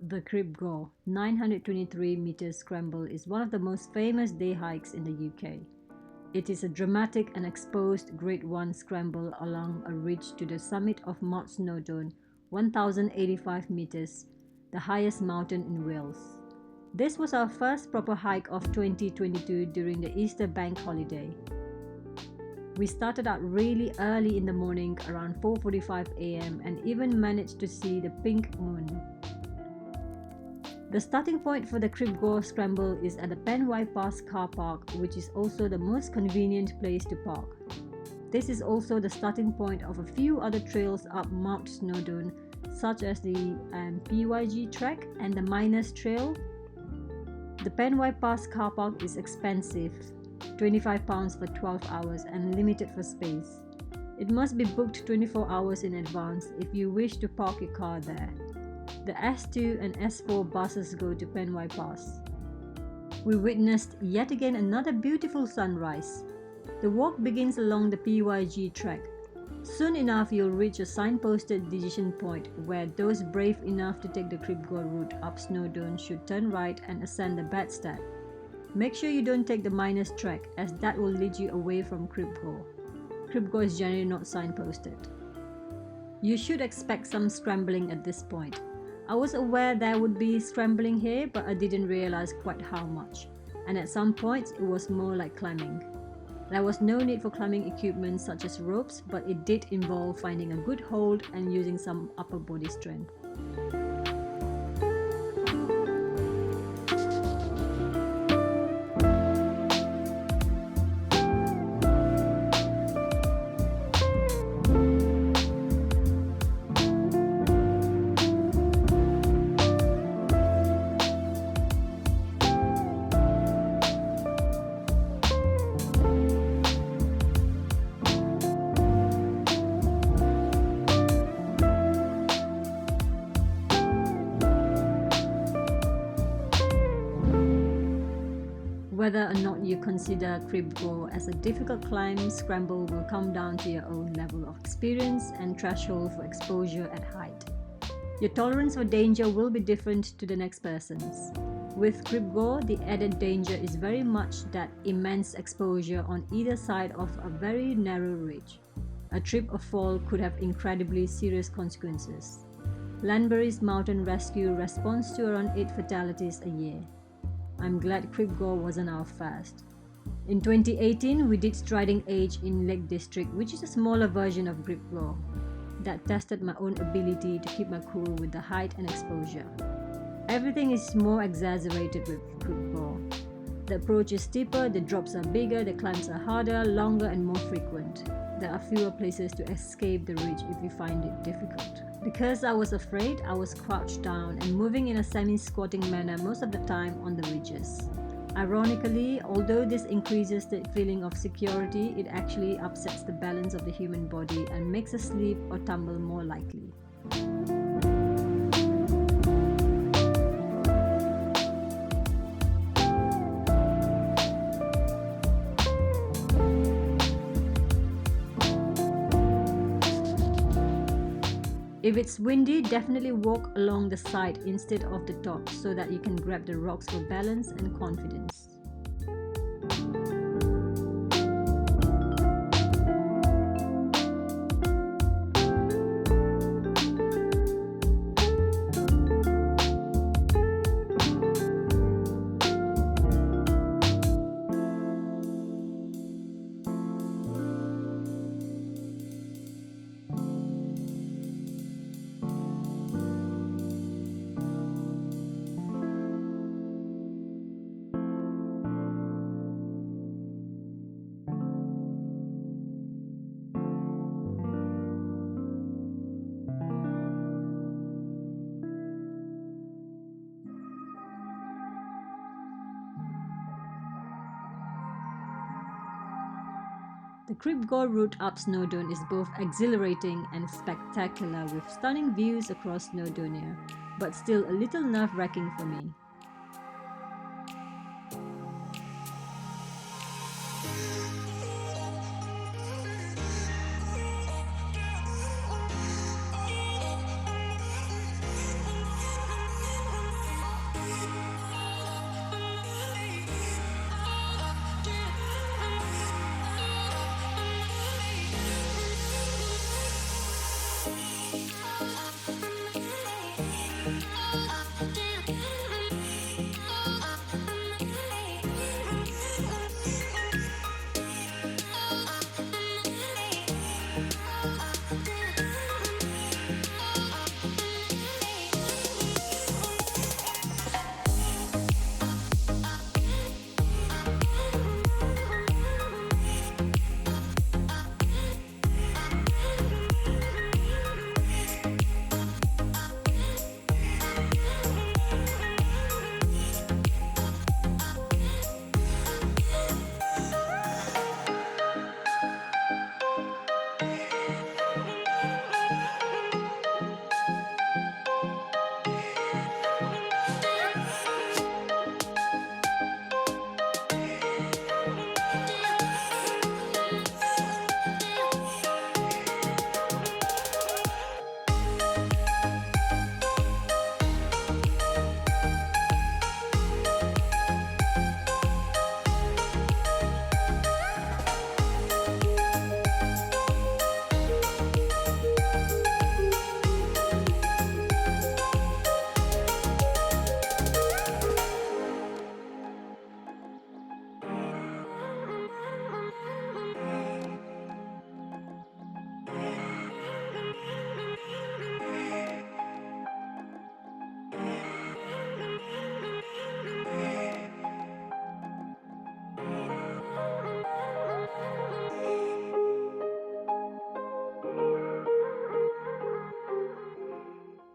The Crib Goch 923-meter scramble is one of the most famous day hikes in the UK. It is a dramatic and exposed Grade 1 scramble along a ridge to the summit of Mount Snowdon, 1085 meters, the highest mountain in Wales. This was our first proper hike of 2022 during the Easter bank holiday. We started out really early in the morning around 4:45 am and even managed to see the pink moon. The starting point for the Crib Goch scramble is at the Penway Pass car park, which is also the most convenient place to park. This is also the starting point of a few other trails up Mount Snowdon, such as the PYG trek and the Miners Trail. The Penway Pass car park is expensive, £25 for 12 hours and limited for space. It must be booked 24 hours in advance if you wish to park your car there. The S2 and S4 buses go to Penway Pass. We witnessed yet again another beautiful sunrise. The walk begins along the PYG trek. Soon enough you'll reach a signposted decision point where those brave enough to take the Crib Goch route up Snowdon should turn right and ascend the Bedstead. Make sure you don't take the Miners trek, as that will lead you away from Crib Goch. Crib Goch is generally not signposted. You should expect some scrambling at this point. I was aware there would be scrambling here, but I didn't realize quite how much, and at some points it was more like climbing. There was no need for climbing equipment such as ropes, but it did involve finding a good hold and using some upper body strength. Whether or not you consider Crib Goch as a difficult climb, scramble will come down to your own level of experience and threshold for exposure at height. Your tolerance for danger will be different to the next person's. With Crib Goch, the added danger is very much that immense exposure on either side of a very narrow ridge. A trip or fall could have incredibly serious consequences. Lanbury's Mountain Rescue responds to around 8 fatalities a year. I'm glad Crib Goch wasn't our first. In 2018, we did Striding Edge in Lake District, which is a smaller version of Crib Goch. That tested my own ability to keep my cool with the height and exposure. Everything is more exaggerated with Crib Goch. The approach is steeper, the drops are bigger, the climbs are harder, longer and more frequent. There are fewer places to escape the ridge if you find it difficult. Because I was afraid, I was crouched down and moving in a semi-squatting manner most of the time on the ridges. Ironically, although this increases the feeling of security, it actually upsets the balance of the human body and makes a slip or tumble more likely. If it's windy, definitely walk along the side instead of the top so that you can grab the rocks for balance and confidence. The Crib Goch route up Snowdon is both exhilarating and spectacular with stunning views across Snowdonia, but still a little nerve-wracking for me.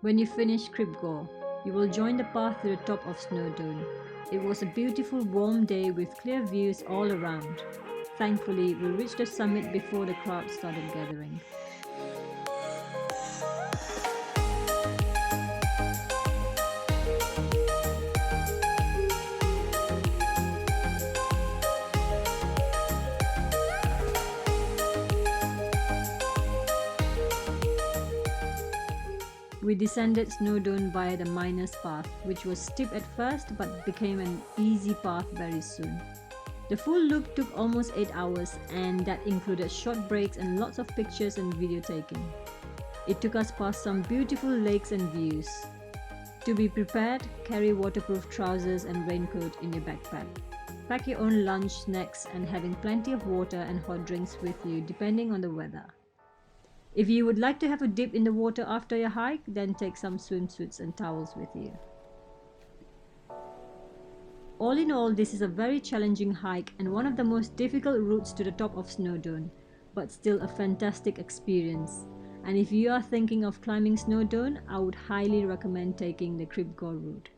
When you finish Crib Goch, you will join the path to the top of Snowdon. It was a beautiful warm day with clear views all around. Thankfully, we reached the summit before the crowd started gathering. We descended Snowdon via the miner's path, which was steep at first but became an easy path very soon. The full loop took almost 8 hours, and that included short breaks and lots of pictures and video taking. It took us past some beautiful lakes and views. To be prepared, carry waterproof trousers and raincoat in your backpack. Pack your own lunch, snacks, and having plenty of water and hot drinks with you depending on the weather. If you would like to have a dip in the water after your hike, then take some swimsuits and towels with you. All in all, this is a very challenging hike and one of the most difficult routes to the top of Snowdon, but still a fantastic experience. And if you are thinking of climbing Snowdon, I would highly recommend taking the Crib Goch route.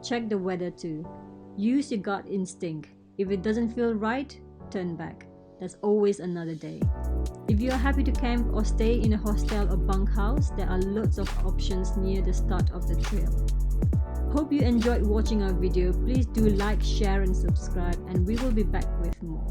Check the weather too. Use your gut instinct. If it doesn't feel right, turn back. There's always another day. If you are happy to camp or stay in a hostel or bunkhouse, there are lots of options near the start of the trail. Hope you enjoyed watching our video. Please do like, share and subscribe, and we will be back with more.